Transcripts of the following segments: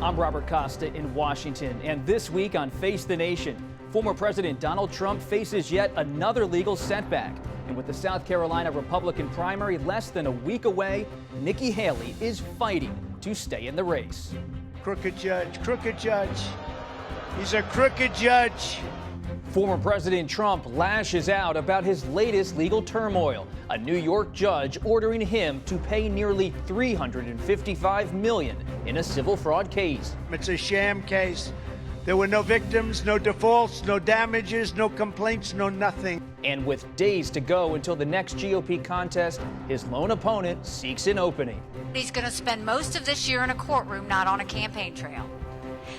I'm Robert Costa in Washington, and this week on Face the Nation, former President Donald Trump faces yet another legal setback. And with the South Carolina Republican primary less than a week away, Nikki Haley is fighting to stay in the race. Crooked judge, crooked judge. He's a crooked judge. Former President Trump lashes out about his latest legal turmoil. A New York judge ordering him to pay nearly $355 million in a civil fraud case. It's a sham case. There were no victims, no defaults, no damages, no complaints, no nothing. And with days to go until the next GOP contest, his lone opponent seeks an opening. He's going to spend most of this year in a courtroom, not on a campaign trail.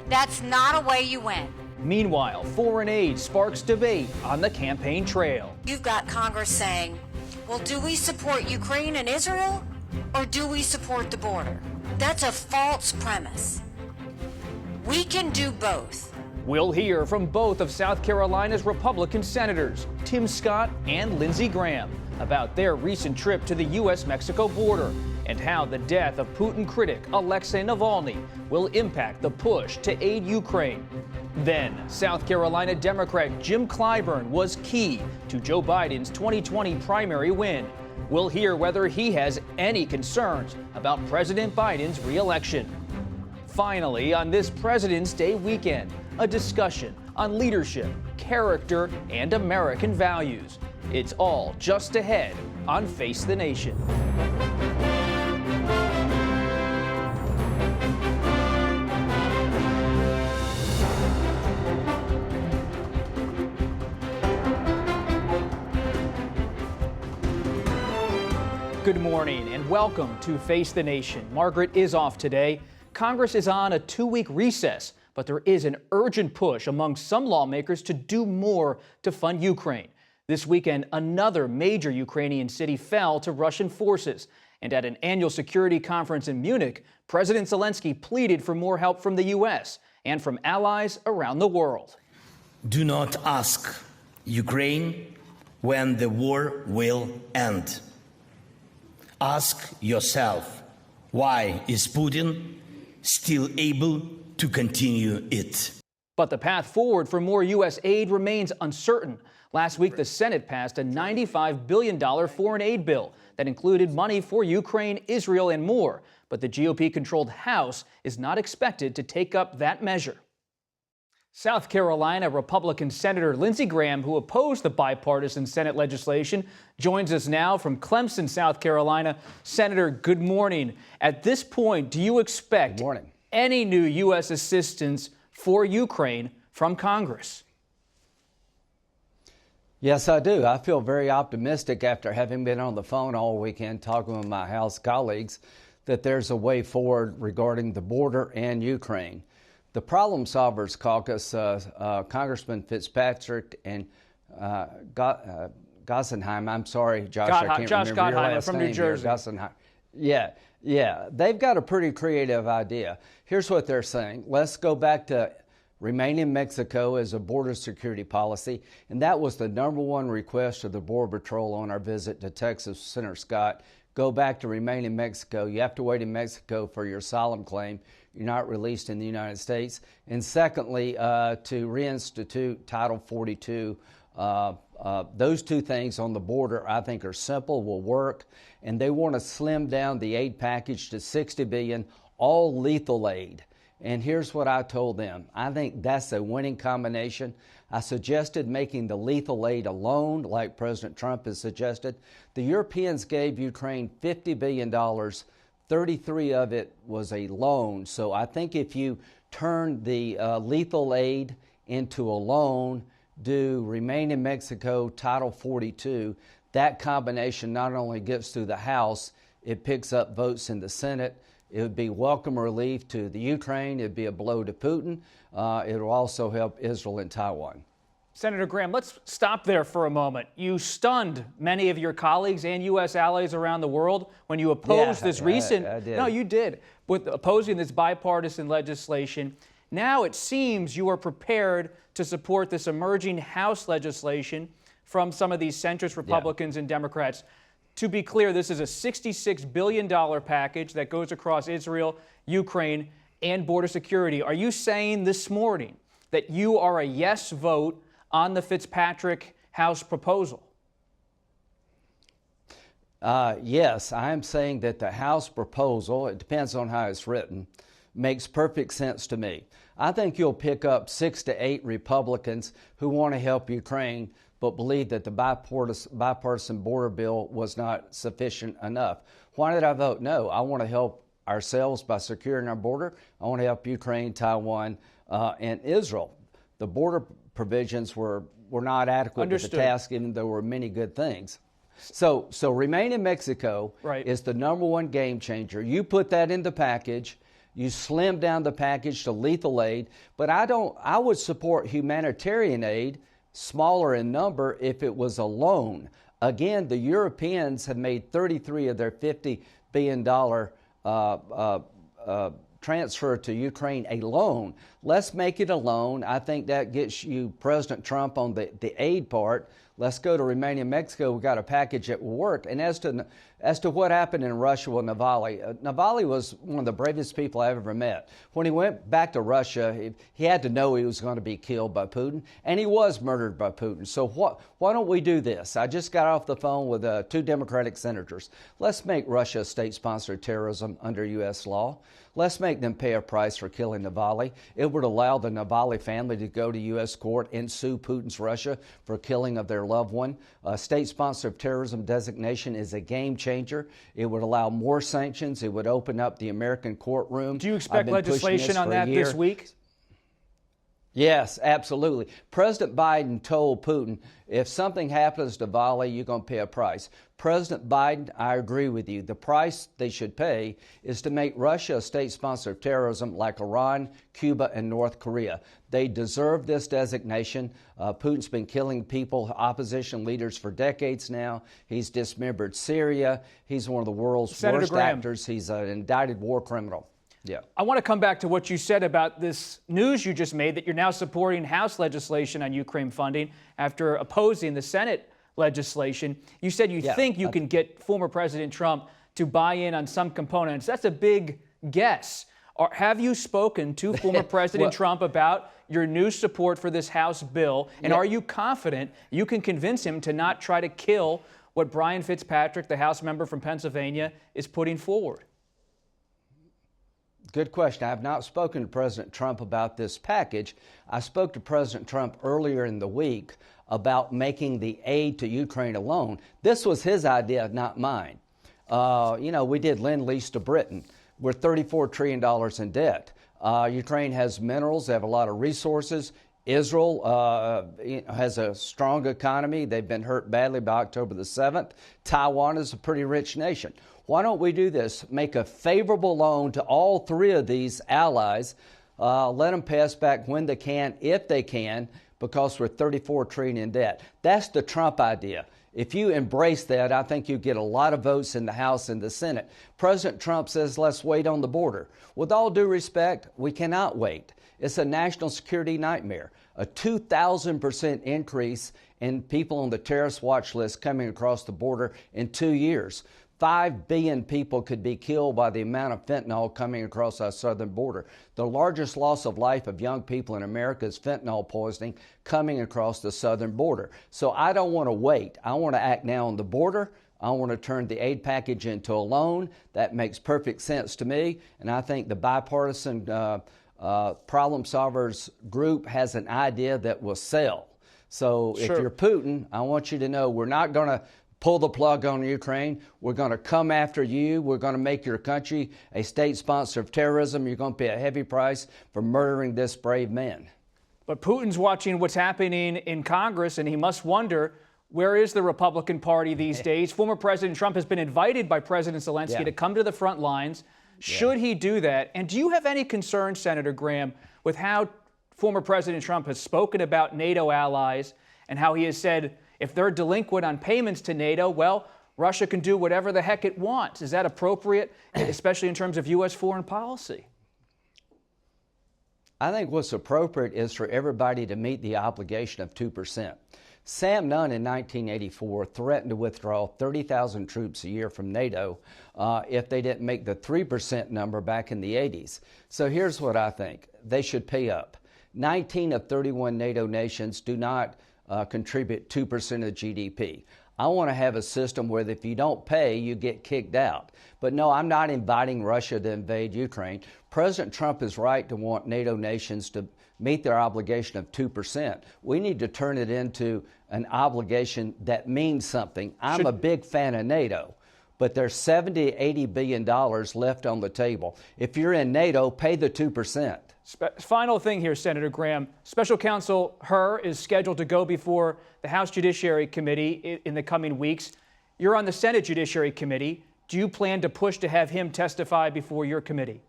That's not a way you win. Meanwhile, foreign aid sparks debate on the campaign trail. You've got Congress saying, well, do we support Ukraine and Israel, or do we support the border? That's a false premise. We can do both. We'll hear from both of South Carolina's Republican senators, Tim Scott and Lindsey Graham, about their recent trip to the U.S. Mexico border and how the death of Putin critic Alexey Navalny will impact the push to aid Ukraine. Then, South Carolina Democrat Jim Clyburn was key to Joe Biden's 2020 primary win. We'll hear whether he has any concerns about President Biden's re-election. Finally, on this President's Day weekend, a discussion on leadership, character, and American values. It's all just ahead on Face the Nation. Good morning and welcome to Face the Nation. Margaret is off today. Congress is on a 2-week recess, but there is an urgent push among some lawmakers to do more to fund Ukraine. This weekend, another major Ukrainian city fell to Russian forces. And at an annual security conference in Munich, President Zelensky pleaded for more help from the U.S. and from allies around the world. Do not ask Ukraine when the war will end. Ask yourself, why is Putin still able to continue it? But the path forward for more U.S. aid remains uncertain. Last week, the Senate passed a $95 billion foreign aid bill that included money for Ukraine, Israel, and more. But the GOP-controlled House is not expected to take up that measure. South Carolina Republican Senator Lindsey Graham, who opposed the bipartisan Senate legislation, joins us now from Clemson, South Carolina. Senator, good morning. At this point, do you expect any new U.S. assistance for Ukraine from Congress? Yes, I do. I feel very optimistic after having been on the phone all weekend talking with my House colleagues that there's a way forward regarding the border and Ukraine. The Problem Solvers Caucus, Congressman Fitzpatrick and Gossenheim, I'm sorry, Josh, I can't Josh remember your Gottheimer last from name New Jersey. Yeah, they've got a pretty creative idea. Here's what they're saying. Let's go back to remain in Mexico as a border security policy, and that was the #1 request of the Border Patrol on our visit to Texas, Senator Scott. Go back to remain in Mexico. You have to wait in Mexico for your asylum claim. You're not released in the United States. And secondly, to reinstitute Title 42. Those two things on the border, I think, are simple, will work. And they want to slim down the aid package to $60 billion, all lethal aid. And here's what I told them. I think that's a winning combination. I suggested making the lethal aid a loan, like President Trump has suggested. The Europeans gave Ukraine $50 billion. 33 of it was a loan. So I think if you turn the lethal aid into a loan, do remain in Mexico, Title 42, that combination not only gets through the House, it picks up votes in the Senate. It would be welcome relief to the Ukraine. It would be a blow to Putin. It will also help Israel and Taiwan. Senator Graham, let's stop there for a moment. You stunned many of your colleagues and U.S. allies around the world when you opposed this recent... I did. No, you did. With opposing this bipartisan legislation. Now it seems you are prepared to support this emerging House legislation from some of these centrist Republicans and Democrats. To be clear, this is a $66 billion package that goes across Israel, Ukraine, and border security. Are you saying this morning that you are a yes vote on the Fitzpatrick House proposal? Yes, I am saying that the House proposal, it depends on how it's written, makes perfect sense to me. I think you'll pick up 6 to 8 Republicans who want to help Ukraine but believe that the bipartisan border bill was not sufficient enough. Why did I vote no? I want to help ourselves by securing our border. I want to help Ukraine, Taiwan, and Israel. The border provisions were not adequate to the task, even though there were many good things. So Remain in Mexico is the #1 game changer. You put that in the package. You slim down the package to lethal aid, but I would support humanitarian aid, smaller in number, if it was a loan. Again, the Europeans have made 33 of their $50 billion transfer to Ukraine a loan. Let's make it a loan. I think that gets you President Trump on the aid part. Let's go to Remain in Mexico. We've got a package that will work. And as to what happened in Russia with Navalny, Navalny was one of the bravest people I've ever met. When he went back to Russia, he had to know he was going to be killed by Putin, and he was murdered by Putin. So why don't we do this? I just got off the phone with 2 Democratic senators. Let's make Russia a state-sponsored terrorism under U.S. law. Let's make them pay a price for killing Navalny. It would allow the Navalny family to go to U.S. court and sue Putin's Russia for killing of their loved one. A state-sponsored terrorism designation is a game changer. It would allow more sanctions. It would open up the American courtroom. Do you expect legislation on that this week? Yes, absolutely. President Biden told Putin, if something happens to Navalny, you're going to pay a price. President Biden, I agree with you. The price they should pay is to make Russia a state sponsor of terrorism like Iran, Cuba, and North Korea. They deserve this designation. Putin's been killing people, opposition leaders, for decades now. He's dismembered Syria. He's one of the world's worst actors. He's an indicted war criminal. Yeah. I want to come back to what you said about this news you just made, that you're now supporting House legislation on Ukraine funding after opposing the Senate legislation. You said you think you can get former President Trump to buy in on some components. That's a big guess. Have you spoken to former President Trump about your new support for this House bill? And are you confident you can convince him to not try to kill what Brian Fitzpatrick, the House member from Pennsylvania, is putting forward? Good question. I have not spoken to President Trump about this package. I spoke to President Trump earlier in the week about making the aid to Ukraine a loan. This was his idea, not mine. We did Lend-Lease to Britain. We're $34 trillion in debt. Ukraine has minerals. They have a lot of resources. Israel has a strong economy. They've been hurt badly by October the 7th. Taiwan is a pretty rich nation. Why don't we do this? Make a favorable loan to all 3 of these allies. Let them pay us back when they can, if they can, because we're $34 trillion in debt. That's the Trump idea. If you embrace that, I think you get a lot of votes in the House and the Senate. President Trump says, let's wait on the border. With all due respect, we cannot wait. It's a national security nightmare. A 2,000% increase in people on the terrorist watch list coming across the border in 2 years. 5 billion people could be killed by the amount of fentanyl coming across our southern border. The largest loss of life of young people in America is fentanyl poisoning coming across the southern border. So I don't want to wait. I want to act now on the border. I want to turn the aid package into a loan. That makes perfect sense to me. And I think the bipartisan problem solvers group has an idea that will sell. So if you're Putin, I want you to know we're not going to pull the plug on Ukraine. We're going to come after you. We're going to make your country a state sponsor of terrorism. You're going to pay a heavy price for murdering this brave man. But Putin's watching what's happening in Congress, and he must wonder, where is the Republican Party these days? Former President Trump has been invited by President Zelensky to come to the front lines. Should he do that? And do you have any concern, Senator Graham, with how former President Trump has spoken about NATO allies and how he has said, if they're delinquent on payments to NATO, well, Russia can do whatever the heck it wants. Is that appropriate, especially in terms of U.S. foreign policy? I think what's appropriate is for everybody to meet the obligation of 2%. Sam Nunn in 1984 threatened to withdraw 30,000 troops a year from NATO if they didn't make the 3% number back in the 80s. So here's what I think. They should pay up. 19 of 31 NATO nations do not contribute 2% of GDP. I want to have a system where if you don't pay, you get kicked out. But no, I'm not inviting Russia to invade Ukraine. President Trump is right to want NATO nations to meet their obligation of 2%. We need to turn it into an obligation that means something. I'm a big fan of NATO, but there's $70–80 billion left on the table. If you're in NATO, pay the 2%. Final thing here, Senator Graham. Special Counsel Hur is scheduled to go before the House Judiciary Committee in the coming weeks. You're on the Senate Judiciary Committee. Do you plan to push to have him testify before your committee?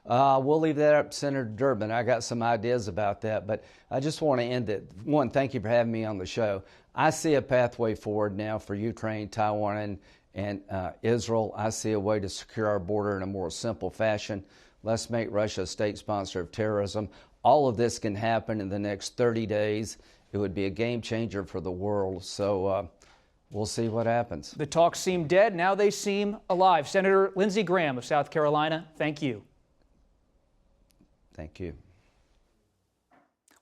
We'll leave that up to Senator Durbin. I got some ideas about that, but I just want to end it. One, thank you for having me on the show. I see a pathway forward now for Ukraine, Taiwan, and Israel. I see a way to secure our border in a more simple fashion. Let's make Russia a state sponsor of terrorism. All of this can happen in the next 30 days. It would be a game changer for the world. So we'll see what happens. The talks seem dead. Now they seem alive. Senator Lindsey Graham of South Carolina, thank you. Thank you.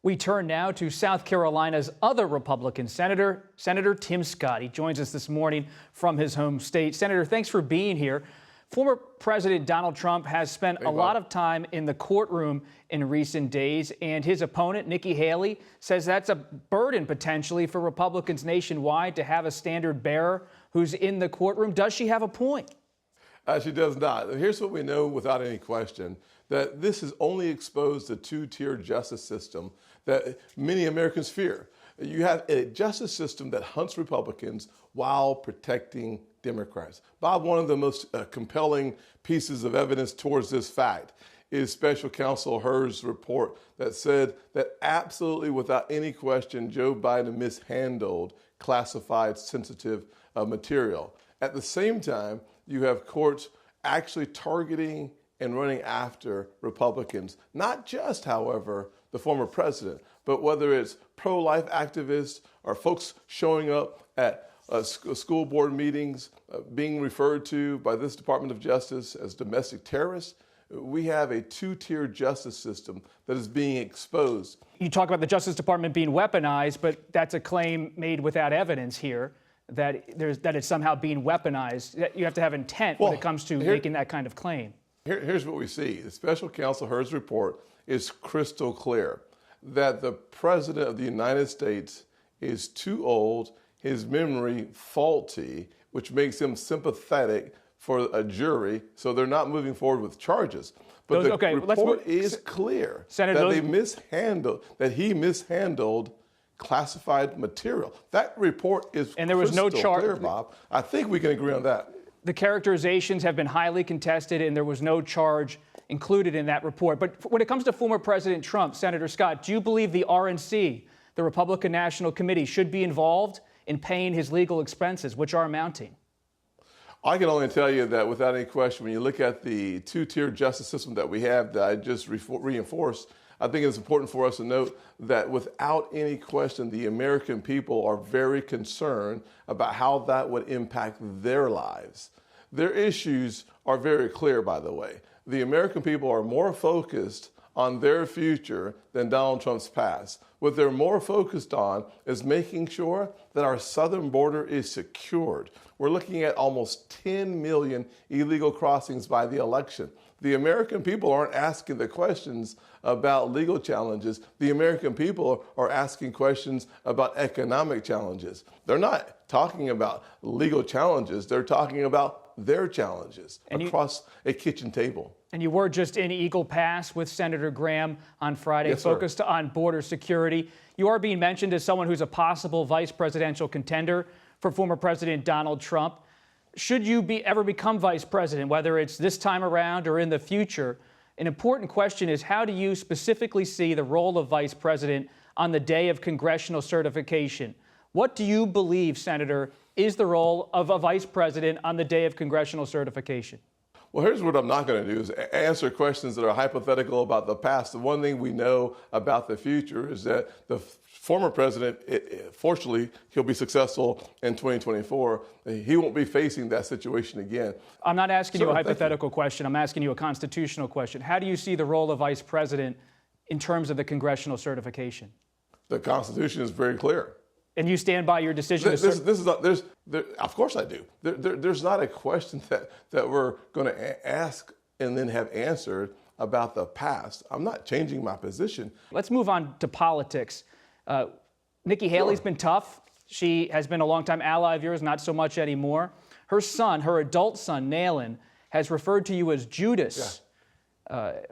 We turn now to South Carolina's other Republican senator, Senator Tim Scott. He joins us this morning from his home state. Senator, thanks for being here. Former President Donald Trump has spent a lot of time in the courtroom in recent days, and his opponent, Nikki Haley, says that's a burden potentially for Republicans nationwide to have a standard bearer who's in the courtroom. Does she have a point? She does not. Here's what we know without any question, that this has only exposed the two-tier justice system that many Americans fear. You have a justice system that hunts Republicans while protecting Democrats. Bob, one of the most compelling pieces of evidence towards this fact is Special Counsel Hur's report that said that absolutely without any question, Joe Biden mishandled classified sensitive material. At the same time, you have courts actually targeting and running after Republicans, not just, however, the former president, but whether it's pro-life activists or folks showing up at school board meetings being referred to by this Department of Justice as domestic terrorists. We have a two-tier justice system that is being exposed. You talk about the Justice Department being weaponized, but that's a claim made without evidence here, that it's somehow being weaponized. You have to have intent when it comes to making that kind of claim. Here's what we see. The Special Counsel Hur's report is crystal clear that the President of the United States is too old, his memory faulty, which makes him sympathetic for a jury, so they're not moving forward with charges. But the report is clear that he mishandled classified material. That report is and there was no charge, clear, Bob. I think we can agree on that. The characterizations have been highly contested, and there was no charge included in that report. But when it comes to former President Trump, Senator Scott, do you believe the RNC, the Republican National Committee, should be involved in paying his legal expenses, which are mounting? I can only tell you that without any question, when you look at the two-tier justice system that we have that I just reinforced, I think it's important for us to note that without any question, the American people are very concerned about how that would impact their lives. Their issues are very clear, by the way. The American people are more focused on their future than Donald Trump's past. What they're more focused on is making sure that our southern border is secured. We're looking at almost 10 million illegal crossings by the election. The American people aren't asking the questions about legal challenges. The American people are asking questions about economic challenges. They're not talking about legal challenges. They're talking about their challenges across a kitchen table. And you were just in Eagle Pass with Senator Graham on Friday, focused on border security. You are being mentioned as someone who's a possible vice presidential contender for former President Donald Trump. Should you ever become vice president, whether it's this time around or in the future, an important question is, how do you specifically see the role of vice president on the day of congressional certification? What do you believe, Senator, is the role of a vice president on the day of congressional certification? Well, here's what I'm not going to do is answer questions that are hypothetical about the past. The one thing we know about the future is that the former president, fortunately, he'll be successful in 2024. He won't be facing that situation again. I'm not asking you a hypothetical question. I'm asking you a constitutional question. How do you see the role of vice president in terms of the congressional certification? The Constitution is very clear. And you stand by your decision? Of course I do. There's not a question that we're going to ask and then have answered about the past. I'm not changing my position. Let's move on to politics. Nikki Haley's been tough. She has been a longtime ally of yours, not so much anymore. Her son, her adult son, Nalen, has referred to you as Judas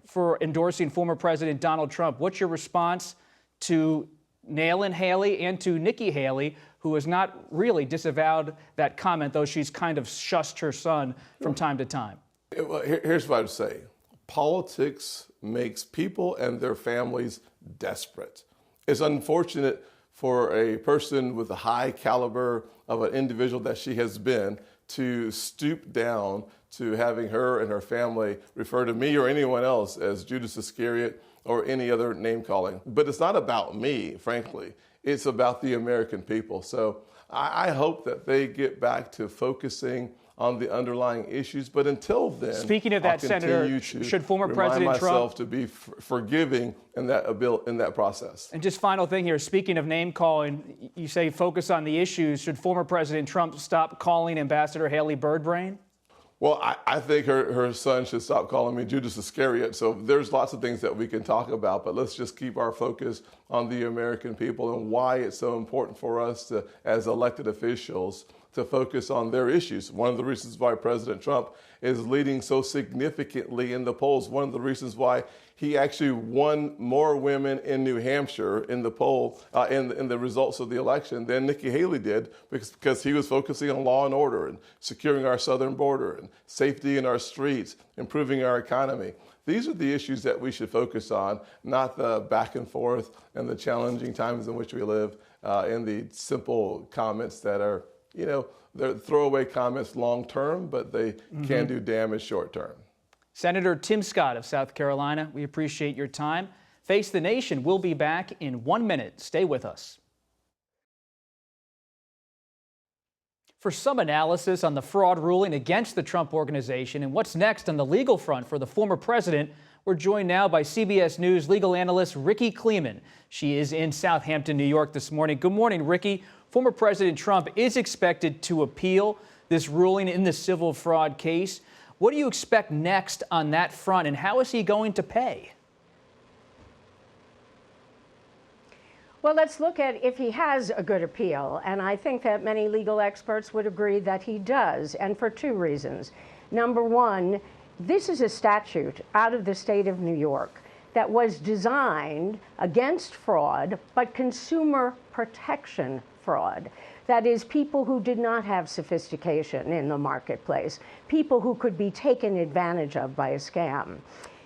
for endorsing former President Donald Trump. What's your response to Nalen Haley and to Nikki Haley, who has not really disavowed that comment, though she's kind of shushed her son from time to time? Well, here's what I would say. Politics makes people and their families desperate. It's unfortunate for a person with the high caliber of an individual that she has been to stoop down to having her and her family refer to me or anyone else as Judas Iscariot or any other name calling. But it's not about me, frankly. It's about the American people. So I hope that they get back to focusing on the underlying issues. But until then, speaking of that, Senator, should former President Trump to be forgiving in that process? And just final thing here, speaking of name calling, you say focus on the issues. Should former President Trump stop calling Ambassador Haley birdbrain? Well, I think her son should stop calling me Judas Iscariot. So there's lots of things that we can talk about, but let's just keep our focus on the American people and why it's so important for us to, as elected officials, to focus on their issues. One of the reasons why President Trump is leading so significantly in the polls, one of the reasons why he actually won more women in New Hampshire in the poll, in the results of the election than Nikki Haley did, because he was focusing on law and order and securing our southern border and safety in our streets, improving our economy. These are the issues that we should focus on, not the back and forth and the challenging times in which we live, and the simple comments that are, they're throwaway comments long term, but they can do damage short term. Senator Tim Scott of South Carolina, we appreciate your time. Face the Nation will be back in 1 minute. Stay with us. For some analysis on the fraud ruling against the Trump Organization and what's next on the legal front for the former president, we're joined now by CBS News legal analyst Rikki Klieman. She is in Southampton, New York this morning. Good morning, Rikki. Former President Trump is expected to appeal this ruling in the civil fraud case. What do you expect next on that front, and how is he going to pay? Well, let's look at if he has a good appeal, and I think that many legal experts would agree that he does, and for two reasons. Number one, this is a statute out of the state of New York that was designed against fraud, but consumer protection fraud. That is, people who did not have sophistication in the marketplace, people who could be taken advantage of by a scam.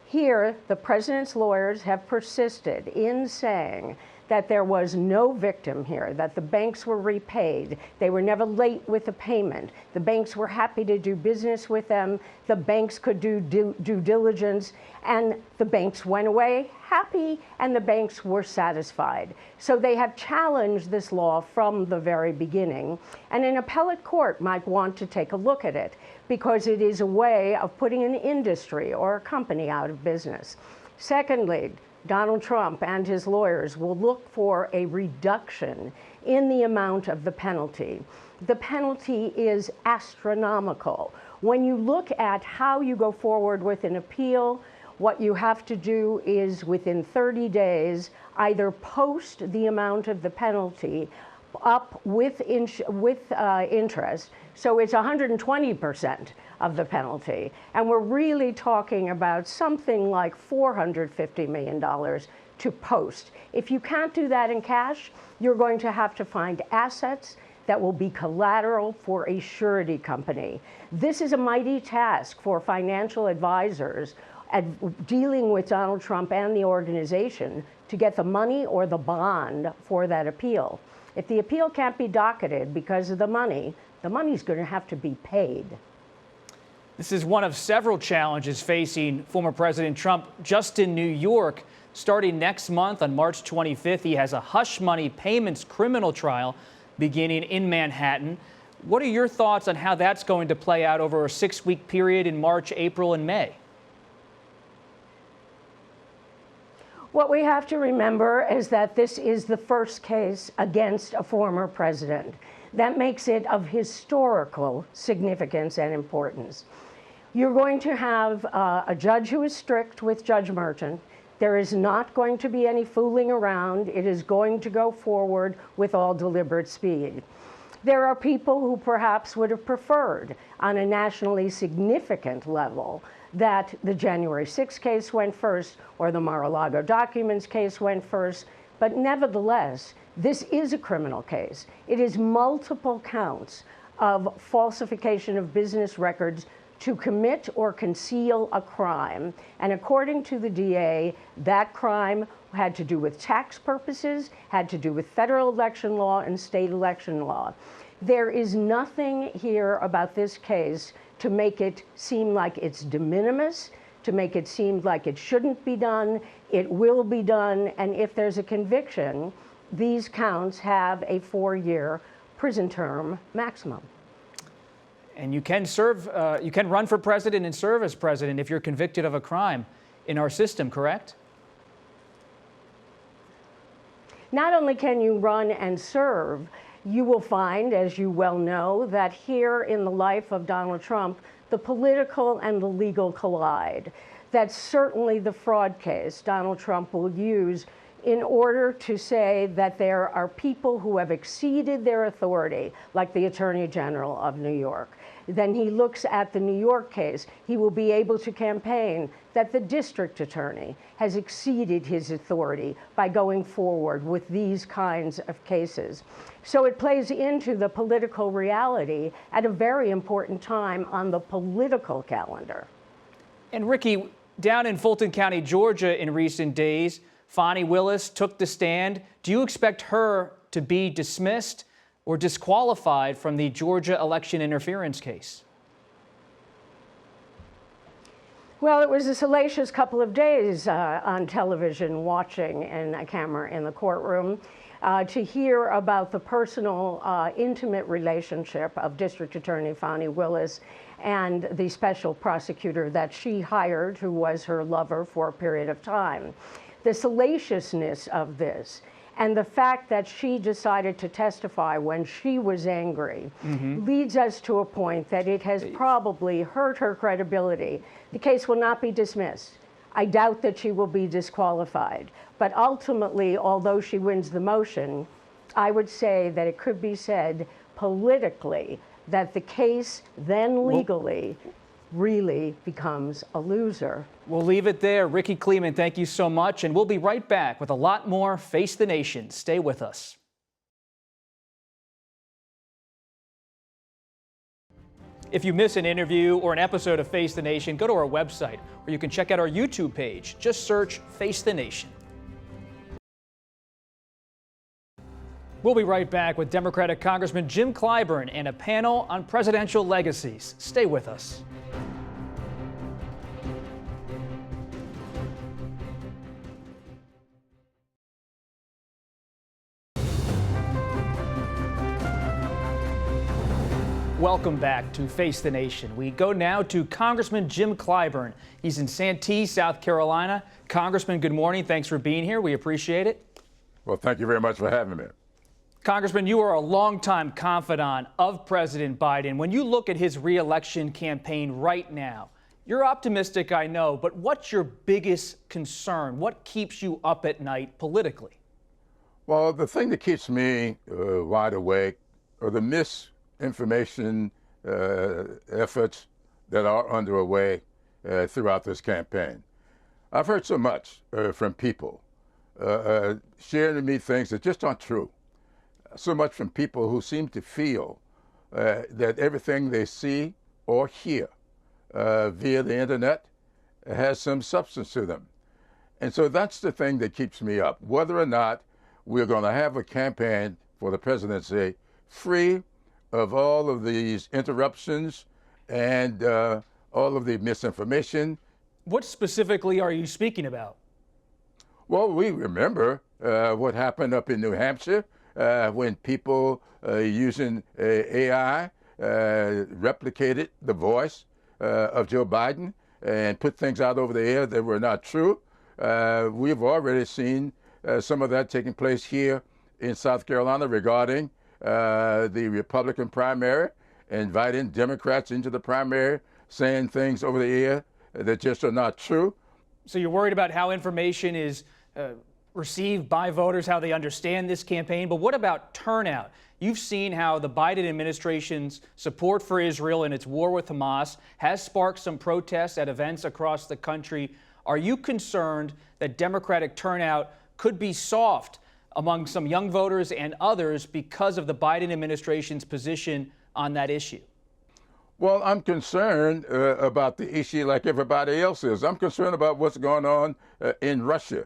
Here, the president's lawyers have persisted in saying that there was no victim here, that the banks were repaid. They were never late with the payment. The banks were happy to do business with them. The banks could do due diligence, and the banks went away happy, and the banks were satisfied. So they have challenged this law from the very beginning, and an appellate court might want to take a look at it because it is a way of putting an industry or a company out of business. Secondly, Donald Trump and his lawyers will look for a reduction in the amount of the penalty. The penalty is astronomical. When you look at how you go forward with an appeal, what you have to do is within 30 days either post the amount of the penalty up with interest, so it's 120% of the penalty. And we're really talking about something like $450 million to post. If you can't do that in cash, you're going to have to find assets that will be collateral for a surety company. This is a mighty task for financial advisors at dealing with Donald Trump and the organization to get the money or the bond for that appeal. If the appeal can't be docketed because of the money's going to have to be paid. This is one of several challenges facing former President Trump just in New York. Starting next month on March 25th, he has a hush money payments criminal trial beginning in Manhattan. What are your thoughts on how that's going to play out over a 6-week period in March, April, and May? What we have to remember is that this is the first case against a former president. That makes it of historical significance and importance. You're going to have a judge who is strict with Judge Merchant. There is not going to be any fooling around. It is going to go forward with all deliberate speed. There are people who perhaps would have preferred, on a nationally significant level, that the January 6th case went first or the Mar-a-Lago documents case went first. But nevertheless, this is a criminal case. It is multiple counts of falsification of business records to commit or conceal a crime. And according to the DA, that crime had to do with tax purposes, had to do with federal election law and state election law. There is nothing here about this case to make it seem like it's de minimis, to make it seem like it shouldn't be done. It will be done, and if there's a conviction, these counts have a 4-year prison term maximum. And you can serve, you can run for president and serve as president if you're convicted of a crime in our system, correct? Not only can you run and serve, you will find, as you well know, that here in the life of Donald Trump, the political and the legal collide. That's certainly the fraud case Donald Trump will use in order to say that there are people who have exceeded their authority, like the Attorney General of New York. Then he looks at the New York case. He will be able to campaign that the district attorney has exceeded his authority by going forward with these kinds of cases. So it plays into the political reality at a very important time on the political calendar. And Ricky, down in Fulton County, Georgia in recent days, Fani Willis took the stand. Do you expect her to be dismissed or disqualified from the Georgia election interference case? Well, it was a salacious couple of days on television, watching in a camera in the courtroom, to hear about the personal, intimate relationship of District Attorney Fani Willis and the special prosecutor that she hired, who was her lover for a period of time. The salaciousness of this and the fact that she decided to testify when she was angry leads us to a point that it has probably hurt her credibility. The case will not be dismissed. I doubt that she will be disqualified. But ultimately, although she wins the motion, I would say that it could be said politically that the case then legally really becomes a loser. We'll leave it there. Ricky Kleeman, thank you so much. And we'll be right back with a lot more Face the Nation. Stay with us. If you miss an interview or an episode of Face the Nation, go to our website, or you can check out our YouTube page. Just search Face the Nation. We'll be right back with Democratic Congressman Jim Clyburn and a panel on presidential legacies. Stay with us. Welcome back to Face the Nation. We go now to Congressman Jim Clyburn. He's in Santee, South Carolina. Congressman, good morning. Thanks for being here. We appreciate it. Well, thank you very much for having me. Congressman, you are a longtime confidant of President Biden. When you look at his re-election campaign right now, you're optimistic, I know, but what's your biggest concern? What keeps you up at night politically? Well, the thing that keeps me wide awake are the misinformation efforts that are underway throughout this campaign. I've heard so much from people sharing with me things that just aren't true. So much from people who seem to feel that everything they see or hear via the internet has some substance to them. And so that's the thing that keeps me up, whether or not we're going to have a campaign for the presidency free of all of these interruptions and all of the misinformation. What specifically are you speaking about? Well, we remember what happened up in New Hampshire when people using AI replicated the voice of Joe Biden and put things out over the air that were not true. We've already seen some of that taking place here in South Carolina regarding the Republican primary, inviting Democrats into the primary, saying things over the air that just are not true. So you're worried about how information is received by voters, how they understand this campaign. But what about turnout? You've seen how the Biden administration's support for Israel and its war with Hamas has sparked some protests at events across the country. Are you concerned that Democratic turnout could be soft among some young voters and others because of the Biden administration's position on that issue? Well, I'm concerned about the issue like everybody else is. I'm concerned about what's going on in Russia.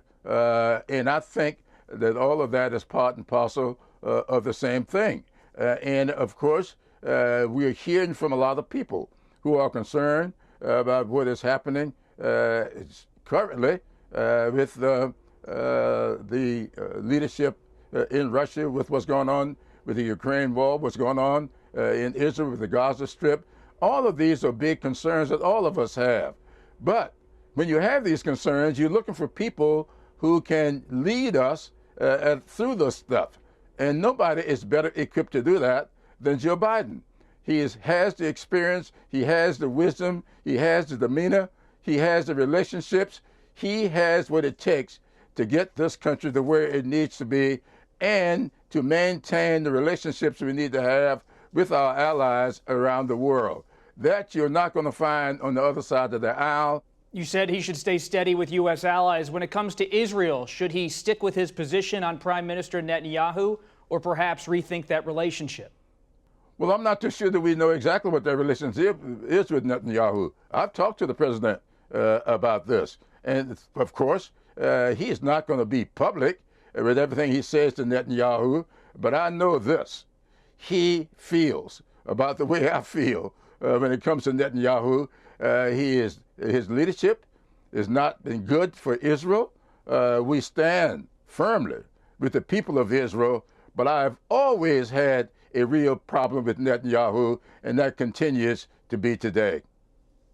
And I think that all of that is part and parcel of the same thing. And of course, we're hearing from a lot of people who are concerned about what is happening currently with the leadership in Russia, with what's going on with the Ukraine war, what's going on in Israel with the Gaza Strip. All of these are big concerns that all of us have. But when you have these concerns, you're looking for people who can lead us through this stuff. And nobody is better equipped to do that than Joe Biden. He has the experience, he has the wisdom, he has the demeanor, he has the relationships, he has what it takes to get this country to where it needs to be and to maintain the relationships we need to have with our allies around the world. That you're not going to find on the other side of the aisle. You said he should stay steady with U.S. allies. When it comes to Israel, should he stick with his position on Prime Minister Netanyahu or perhaps rethink that relationship? Well, I'm not too sure that we know exactly what their relationship is with Netanyahu. I've talked to the president about this. And of course, he is not going to be public with everything he says to Netanyahu. But I know this. He feels about the way I feel when it comes to Netanyahu. His leadership has not been good for Israel. We stand firmly with the people of Israel, but I've always had a real problem with Netanyahu, and that continues to be today.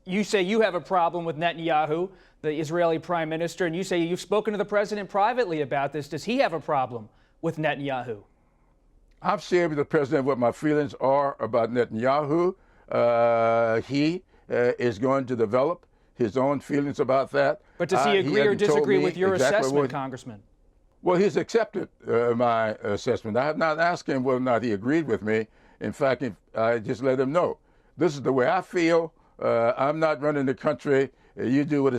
You say you have a problem with Netanyahu, the Israeli prime minister, and you say you've spoken to the president privately about this. Does he have a problem with Netanyahu? I've shared with the president what my feelings are about Netanyahu. He is going to develop his own feelings about that. But does he agree or disagree with your assessment, Congressman? Well, he's accepted my assessment. I have not asked him whether or not he agreed with me. In fact, I just let him know. This is the way I feel. I'm not running the country. You do what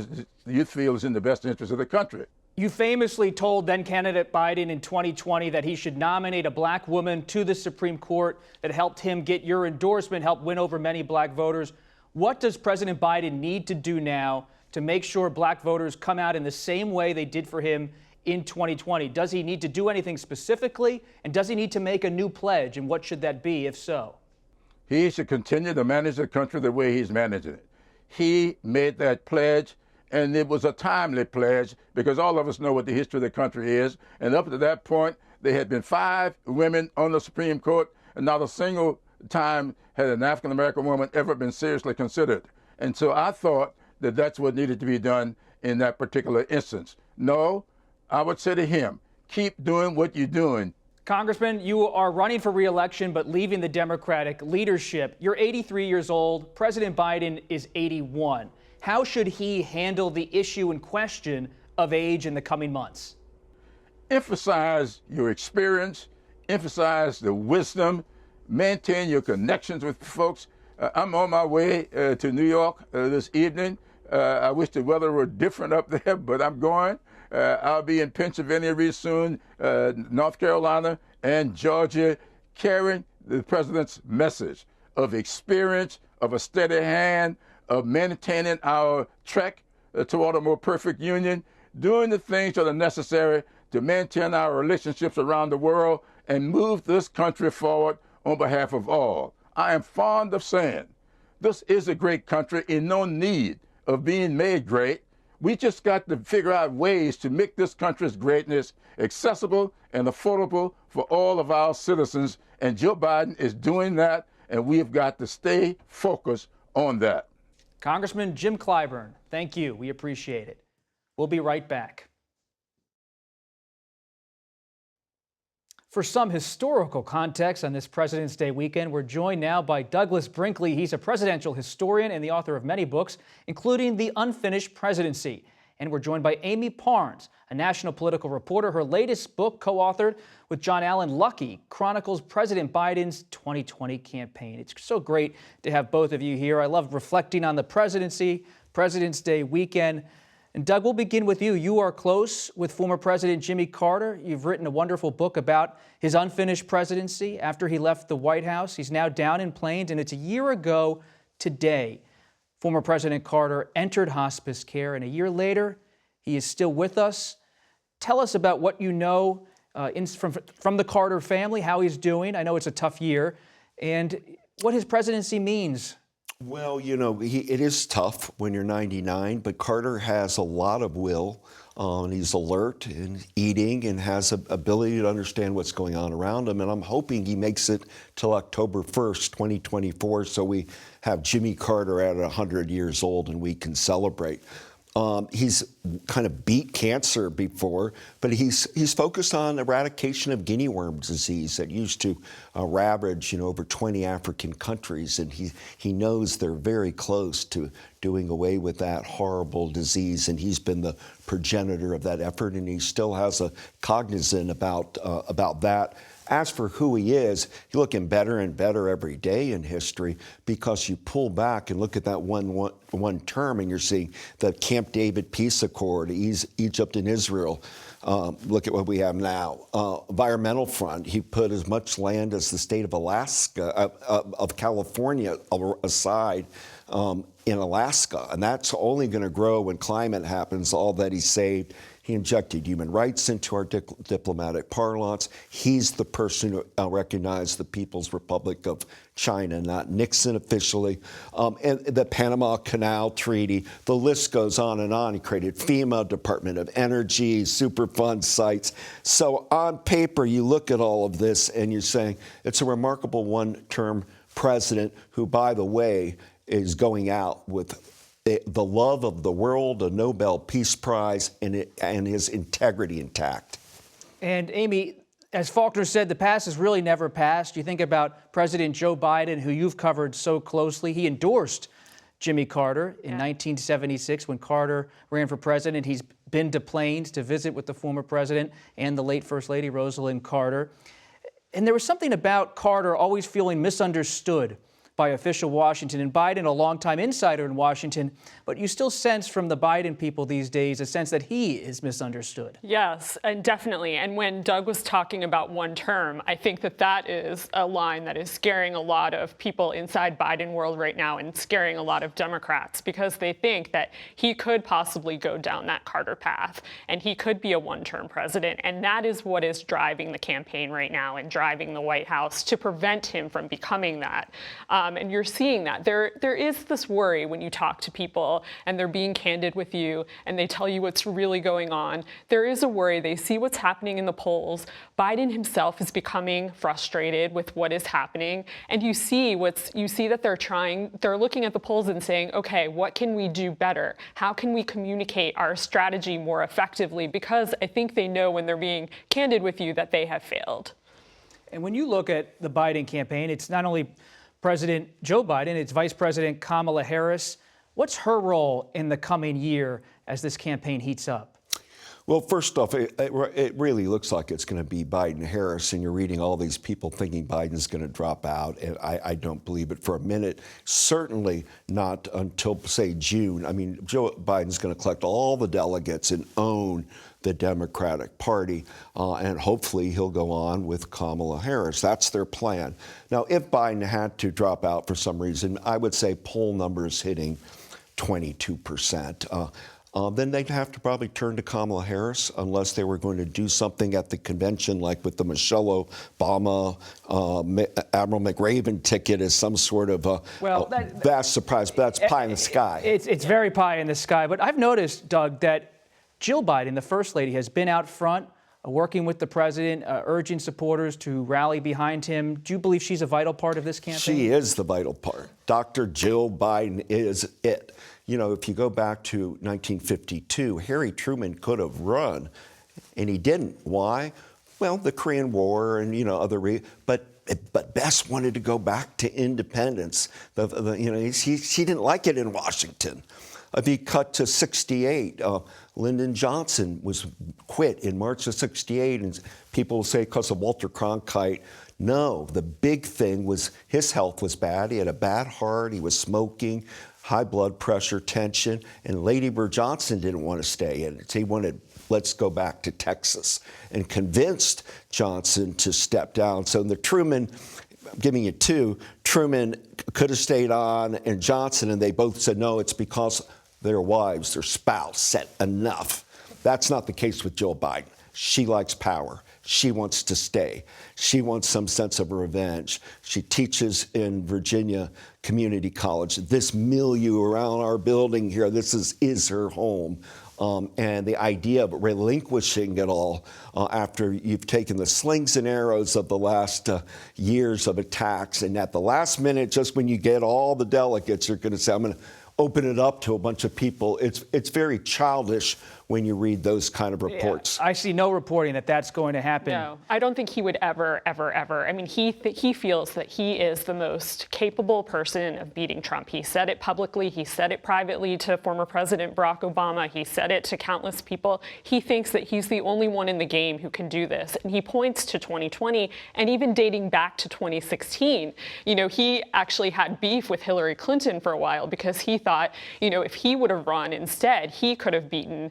you feel is in the best interest of the country. You famously told then-candidate Biden in 2020 that he should nominate a black woman to the Supreme Court that helped him get your endorsement, helped win over many black voters. What does President Biden need to do now to make sure black voters come out in the same way they did for him in 2020? Does he need to do anything specifically? And does he need to make a new pledge? And what should that be, if so? He should continue to manage the country the way he's managing it. He made that pledge, and it was a timely pledge because all of us know what the history of the country is. And up to that point, there had been 5 women on the Supreme Court, and not a single time had an African-American woman ever been seriously considered. And so I thought that that's what needed to be done in that particular instance. No, I would say to him, keep doing what you're doing. Congressman, you are running for re-election but leaving the Democratic leadership. You're 83 years old. President Biden is 81. How should he handle the issue in question of age in the coming months? Emphasize your experience, emphasize the wisdom, maintain your connections with folks. I'm on my way to New York this evening. I wish the weather were different up there, but I'm going. I'll be in Pennsylvania real soon, North Carolina, and Georgia, carrying the president's message of experience, of a steady hand, of maintaining our trek toward a more perfect union, doing the things that are necessary to maintain our relationships around the world and move this country forward on behalf of all. I am fond of saying this is a great country in no need of being made great. We just got to figure out ways to make this country's greatness accessible and affordable for all of our citizens. And Joe Biden is doing that, and we have got to stay focused on that. Congressman Jim Clyburn, thank you. We appreciate it. We'll be right back. For some historical context on this President's Day weekend, we're joined now by Douglas Brinkley. He's a presidential historian and the author of many books, including The Unfinished Presidency. And we're joined by Amy Parnes, a national political reporter. Her latest book, co-authored with John Allen Luckey, chronicles President Biden's 2020 campaign. It's so great to have both of you here. I love reflecting on the presidency, President's Day weekend. And Doug, we'll begin with you. You are close with former President Jimmy Carter. You've written a wonderful book about his unfinished presidency after he left the White House. He's now down in Plains, and it's a year ago today. Former President Carter entered hospice care, and a year later, he is still with us. Tell us about what you know from the Carter family, how he's doing. I know it's a tough year, and what his presidency means. Well, you know, it is tough when you're 99, but Carter has a lot of will, and he's alert and eating and has an ability to understand what's going on around him. And I'm hoping he makes it till October 1st, 2024, so we have Jimmy Carter at 100 years old and we can celebrate. He's kind of beat cancer before, but he's focused on eradication of guinea worm disease that used to ravage, over 20 African countries, and he knows they're very close to doing away with that horrible disease, and he's been the progenitor of that effort, and he still has a cognizance about that. As for who he is, he's looking better and better every day in history because you pull back and look at that one term and you're seeing the Camp David Peace Accord, Egypt and Israel. Look at what we have now. Environmental front, he put as much land as the state of Alaska, of California aside in Alaska. And that's only going to grow when climate happens, all that he saved. He injected human rights into our diplomatic parlance. He's the person who recognized the People's Republic of China, not Nixon officially. And the Panama Canal Treaty, the list goes on and on. He created FEMA, Department of Energy, Superfund sites. So on paper, you look at all of this and you're saying it's a remarkable one-term president who, by the way, is going out with the love of the world, a Nobel Peace Prize, and his integrity intact. And Amy, as Faulkner said, the past is really never past. You think about President Joe Biden, who you've covered so closely. He endorsed Jimmy Carter in 1976 when Carter ran for president. He's been to Plains to visit with the former president and the late First Lady Rosalynn Carter. And there was something about Carter always feeling misunderstood by official Washington, and Biden, a longtime insider in Washington, but you still sense from the Biden people these days a sense that he is misunderstood. Yes, and definitely. And when Doug was talking about one term, I think that is a line that is scaring a lot of people inside Biden world right now and scaring a lot of Democrats because they think that he could possibly go down that Carter path and he could be a one-term president. And that is what is driving the campaign right now and driving the White House to prevent him from becoming that. And you're seeing that. There is this worry when you talk to people and they're being candid with you and they tell you what's really going on. There is a worry. They see what's happening in the polls. Biden himself is becoming frustrated with what is happening. And you see that they're looking at the polls and saying, okay, what can we do better? How can we communicate our strategy more effectively? Because I think they know when they're being candid with you that they have failed. And when you look at the Biden campaign, it's not only President Joe Biden, it's Vice President Kamala Harris. What's her role in the coming year as this campaign heats up? Well, first off, it really looks like it's going to be Biden-Harris, and you're reading all these people thinking Biden's going to drop out, and I don't believe it for a minute. Certainly not until, say, June. I mean, Joe Biden's going to collect all the delegates and own the Democratic Party, and hopefully he'll go on with Kamala Harris. That's their plan. Now, if Biden had to drop out for some reason, I would say poll numbers hitting 22%. then they'd have to probably turn to Kamala Harris unless they were going to do something at the convention, like with the Michelle Obama, Admiral McRaven ticket as some sort of vast surprise. But that's pie in the sky. It's very pie in the sky. But I've noticed, Doug, that Jill Biden, the First Lady, has been out front working with the president, urging supporters to rally behind him. Do you believe she's a vital part of this campaign? She is the vital part. Dr. Jill Biden is it. You know, if you go back to 1952, Harry Truman could have run, and he didn't. Why? Well, the Korean War and, but Bess wanted to go back to independence. She didn't like it in Washington. If you cut to 68, Lyndon Johnson was quit in March of 68, and people will say because of Walter Cronkite. No, the big thing was his health was bad. He had a bad heart. He was smoking, high blood pressure, tension, and Lady Bird Johnson didn't want to stay in it. He wanted, let's go back to Texas, and convinced Johnson to step down. So the Truman, I'm giving you two, Truman could have stayed on, and Johnson, and they both said, no, it's because their wives, their spouse said enough. That's not the case with Jill Biden. She likes power. She wants to stay. She wants some sense of revenge. She teaches in Virginia Community College. This milieu around our building here, this is her home. And the idea of relinquishing it all after you've taken the slings and arrows of the last years of attacks, and at the last minute, just when you get all the delegates, you're going to say, I'm going to open it up to a bunch of people. It's very childish when you read those kind of reports. Yeah, I see no reporting that that's going to happen. No, I don't think he would ever. I mean, he feels that he is the most capable person of beating Trump. He said it publicly. He said it privately to former President Barack Obama. He said it to countless people. He thinks that he's the only one in the game who can do this. And he points to 2020 and even dating back to 2016. You know, he actually had beef with Hillary Clinton for a while because he thought, you know, if he would have run instead, he could have beaten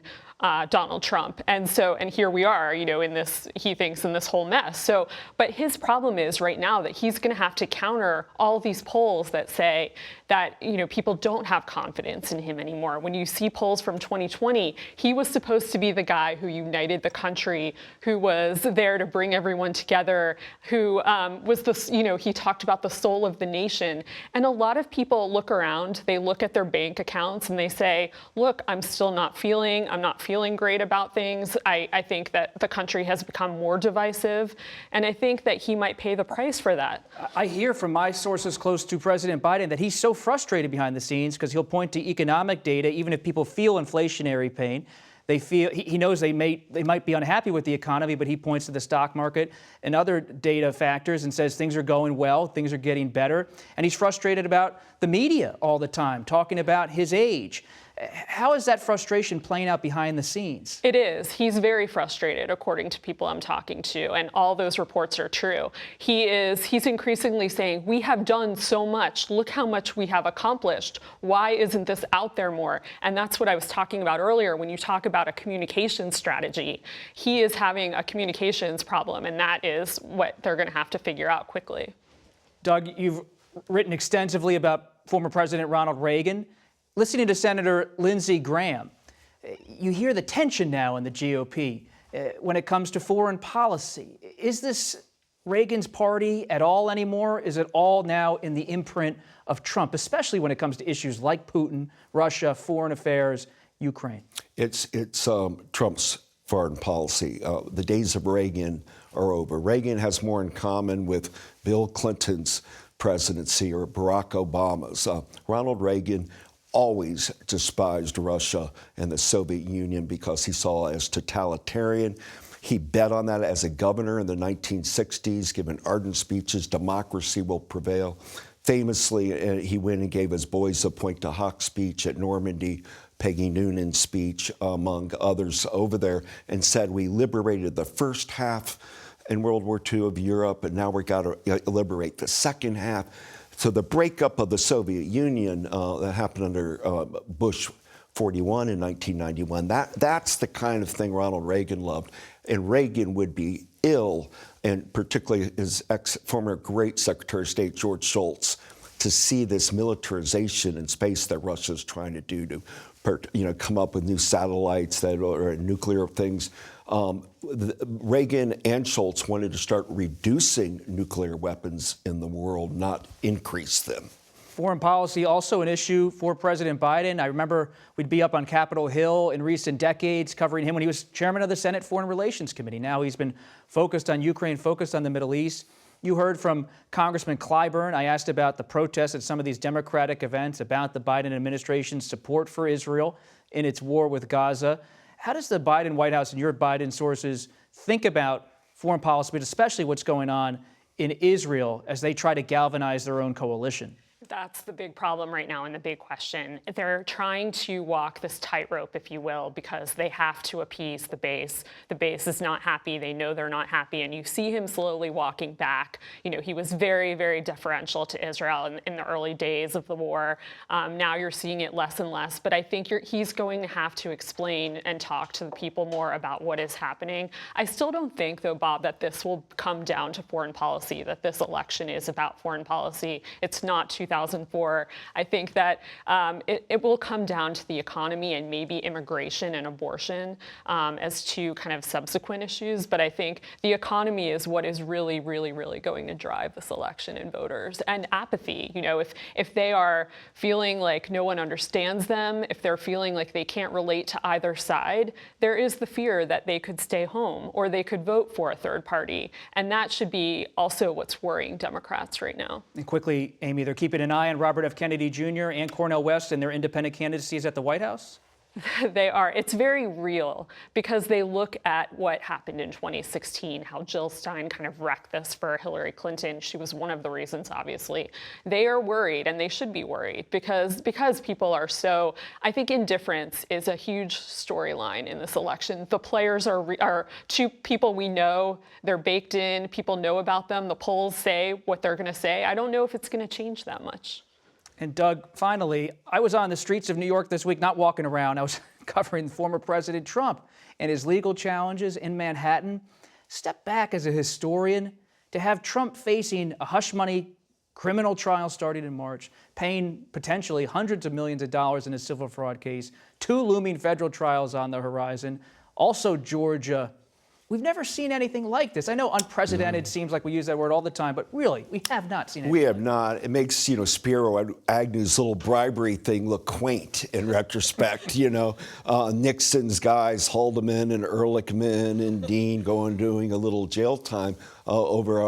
Donald Trump. And here we are, you know, in this, he thinks, in this whole mess. So, but his problem is right now that he's going to have to counter all these polls that say that, you know, people don't have confidence in him anymore. When you see polls from 2020, he was supposed to be the guy who united the country, who was there to bring everyone together, who was the, you know, he talked about the soul of the nation. And a lot of people look around, they look at their bank accounts and they say, look, I'm not feeling great about things. I think that the country has become more divisive, and I think that he might pay the price for that. I hear from my sources close to President Biden that he's so frustrated behind the scenes because he'll point to economic data, even if people feel inflationary pain. He knows they might be unhappy with the economy, but he points to the stock market and other data factors and says things are going well, things are getting better. And he's frustrated about the media all the time, talking about his age. How is that frustration playing out behind the scenes? It is. He's very frustrated, according to people I'm talking to, and all those reports are true. He's increasingly saying, we have done so much. Look how much we have accomplished. Why isn't this out there more? And that's what I was talking about earlier. When you talk about a communications strategy, he is having a communications problem, and that is what they're going to have to figure out quickly. Doug, you've written extensively about former President Ronald Reagan. Listening to Senator Lindsey Graham, you hear the tension now in the GOP when it comes to foreign policy. Is this Reagan's party at all anymore? Is it all now in the imprint of Trump, especially when it comes to issues like Putin, Russia, foreign affairs, Ukraine? It's Trump's foreign policy. The days of Reagan are over. Reagan has more in common with Bill Clinton's presidency or Barack Obama's. Ronald Reagan always despised Russia and the Soviet Union because he saw it as totalitarian. He bet on that as a governor in the 1960s, giving ardent speeches, democracy will prevail. Famously, he went and gave his Boys a Point to Hawk speech at Normandy, Peggy Noonan's speech, among others over there, and said, we liberated the first half in World War II of Europe, and now we've got to liberate the second half. So the breakup of the Soviet Union that happened under Bush 41 in 1991, that's the kind of thing Ronald Reagan loved. And Reagan would be ill, and particularly his former great Secretary of State, George Shultz, to see this militarization in space that Russia's trying to do to come up with new satellites that are nuclear things. Reagan and Shultz wanted to start reducing nuclear weapons in the world, not increase them. Foreign policy also an issue for President Biden. I remember we'd be up on Capitol Hill in recent decades covering him when he was chairman of the Senate Foreign Relations Committee. Now he's been focused on Ukraine, focused on the Middle East. You heard from Congressman Clyburn. I asked about the protests at some of these Democratic events, about the Biden administration's support for Israel in its war with Gaza. How does the Biden White House and your Biden sources think about foreign policy, but especially what's going on in Israel as they try to galvanize their own coalition? That's the big problem right now and the big question. They're trying to walk this tightrope, if you will, because they have to appease the base. The base is not happy. They know they're not happy. And you see him slowly walking back. He was very, very deferential to Israel in the early days of the war. Now you're seeing it less and less. But I think he's going to have to explain and talk to the people more about what is happening. I still don't think, though, Bob, that this will come down to foreign policy, that this election is about foreign policy. It's not 2004. I think that it will come down to the economy and maybe immigration and abortion as two kind of subsequent issues. But I think the economy is what is really, really, really going to drive this election in voters. And apathy, if they are feeling like no one understands them, if they're feeling like they can't relate to either side, there is the fear that they could stay home or they could vote for a third party. And that should be also what's worrying Democrats right now. And quickly, Amy, they're keeping an eye on Robert F. Kennedy Jr. and Cornel West and their independent candidacies at the White House? They are. It's very real because they look at what happened in 2016, how Jill Stein kind of wrecked this for Hillary Clinton. She was one of the reasons, obviously. They are worried, and they should be worried because people are so, I think indifference is a huge storyline in this election. The players are two people we know. They're baked in. People know about them. The polls say what they're going to say. I don't know if it's going to change that much. And Doug, finally, I was on the streets of New York this week, not walking around. I was covering former President Trump and his legal challenges in Manhattan. Step back as a historian to have Trump facing a hush money criminal trial starting in March, paying potentially hundreds of millions of dollars in a civil fraud case, 2 looming federal trials on the horizon, also Georgia. We've never seen anything like this. I know unprecedented seems like we use that word all the time, but really, we have not seen anything. We have not. It makes, Spiro Agnew's little bribery thing look quaint in retrospect. Nixon's guys, Haldeman and Ehrlichman and Dean doing a little jail time over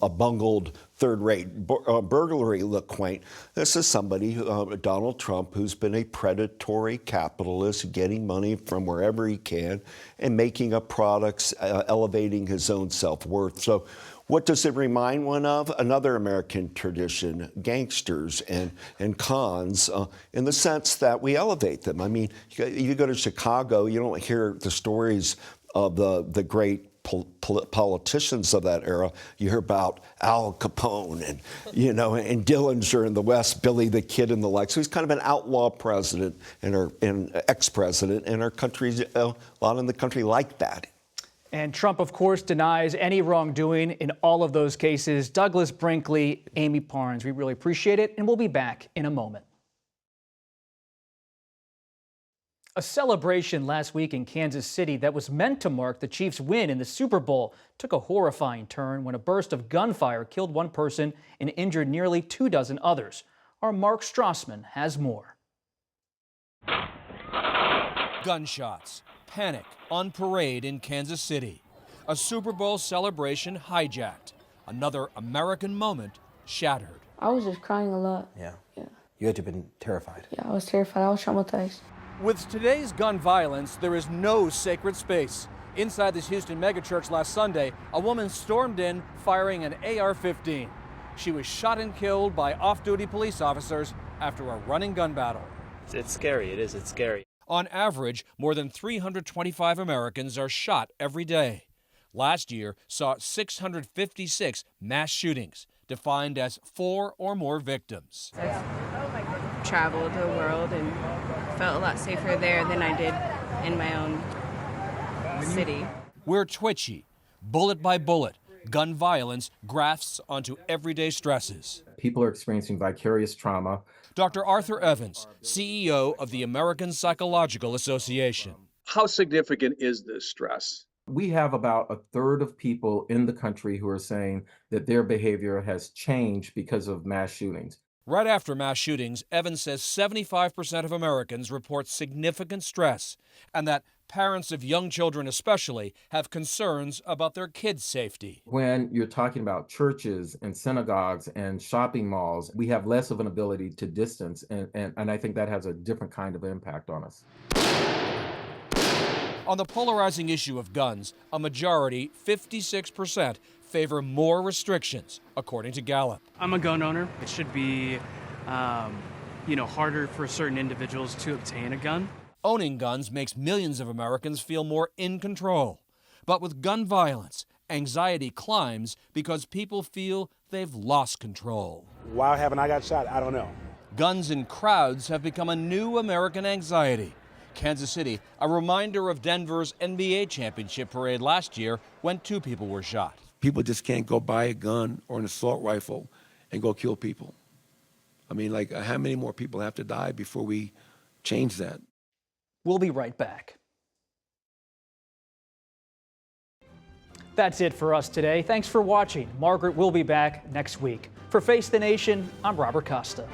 a bungled third-rate burglary look quaint. This is somebody, Donald Trump, who's been a predatory capitalist, getting money from wherever he can and making up products, elevating his own self-worth. So what does it remind one of? Another American tradition, gangsters and cons, in the sense that we elevate them. I mean, you go to Chicago, you don't hear the stories of the great politicians of that era. You hear about Al Capone and and Dillinger in the West, Billy the Kid and the like. So he's kind of an outlaw president and ex-president, and our country's a lot in the country like that. And Trump, of course, denies any wrongdoing in all of those cases. Douglas Brinkley, Amy Parnes, we really appreciate it, and we'll be back in a moment. A celebration last week in Kansas City that was meant to mark the Chiefs' win in the Super Bowl took a horrifying turn when a burst of gunfire killed one person and injured nearly 24 others. Our Mark Strassman has more. Gunshots, panic on parade in Kansas City. A Super Bowl celebration hijacked. Another American moment shattered. I was just crying a lot. Yeah. You had to have been terrified. Yeah, I was terrified. I was traumatized. With today's gun violence, there is no sacred space. Inside this Houston megachurch last Sunday, a woman stormed in firing an AR-15. She was shot and killed by off-duty police officers after a running gun battle. It's scary. It is. It's scary. On average, more than 325 Americans are shot every day. Last year saw 656 mass shootings, defined as 4 or more victims. I've traveled the world and felt a lot safer there than I did in my own city. We're twitchy, bullet by bullet, gun violence grafts onto everyday stresses. People are experiencing vicarious trauma. Dr. Arthur Evans, CEO of the American Psychological Association. How significant is this stress? We have about a third of people in the country who are saying that their behavior has changed because of mass shootings. Right after mass shootings, Evans says 75% of Americans report significant stress, and that parents of young children especially have concerns about their kids' safety. When you're talking about churches and synagogues and shopping malls, we have less of an ability to distance, and I think that has a different kind of impact on us. On the polarizing issue of guns, a majority, 56%, favor more restrictions, according to Gallup. I'm a gun owner. It should be, harder for certain individuals to obtain a gun. Owning guns makes millions of Americans feel more in control. But with gun violence, anxiety climbs because people feel they've lost control. Why haven't I got shot? I don't know. Guns in crowds have become a new American anxiety. Kansas City, a reminder of Denver's NBA championship parade last year when 2 people were shot. People just can't go buy a gun or an assault rifle and go kill people. I mean, how many more people have to die before we change that? We'll be right back. That's it for us today. Thanks for watching. Margaret will be back next week. For Face the Nation, I'm Robert Costa.